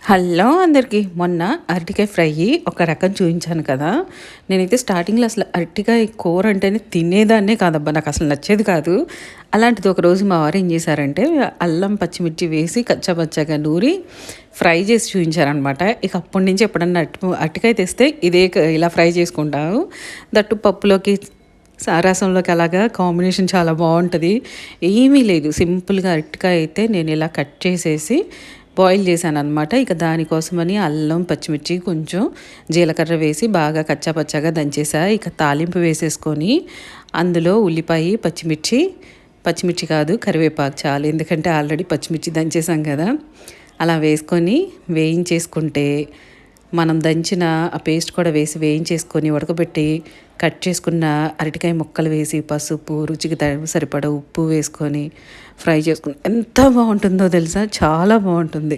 Hello అందరికీ. మొన్న అరటికాయ ఫ్రై ఒక రకం చూపించాను కదా. నేనైతే స్టార్టింగ్లో అసలు అరటికాయ కూర అంటేనే తినేదాన్నే కాదబ్బా, నాకు అసలు నచ్చేది కాదు. అలాంటిది ఒకరోజు మా వారు ఏం చేశారంటే అల్లం పచ్చిమిర్చి వేసి కచ్చాపచ్చాగా నూరి ఫ్రై చేసి చూపించారనమాట. ఇక అప్పటి నుంచి ఎప్పుడన్నా అరటికాయ తెస్తే ఇలా ఫ్రై చేసుకుంటాను. దట్టు పప్పులోకి రసంలోకి అలాగా కాంబినేషన్ చాలా బాగుంటుంది. ఏమీ లేదు, సింపుల్గా అరటికాయ అయితే నేను ఇలా కట్ చేసేసి బాయిల్ చేశాను అనమాట. ఇక దానికోసమని అల్లం పచ్చిమిర్చి కొంచెం జీలకర్ర వేసి బాగా కచ్చాపచ్చాగా దంచేసా. ఇక తాలింపు వేసేసుకొని అందులో ఉల్లిపాయ పచ్చిమిర్చి కాదు కరివేపాకు చాలు, ఎందుకంటే ఆల్రెడీ పచ్చిమిర్చి దంచేసాం కదా. అలా వేసుకొని వేయించేసుకుంటే మనం దంచిన ఆ పేస్ట్ కూడా వేసి వేయించేసుకొని ఉడకబెట్టి కట్ చేసుకున్న అరటికాయ ముక్కలు వేసి పసుపు రుచికి సరిపడా ఉప్పు వేసుకొని ఫ్రై చేసుకుని ఎంత బాగుంటుందో తెలుసా, చాలా బాగుంటుంది.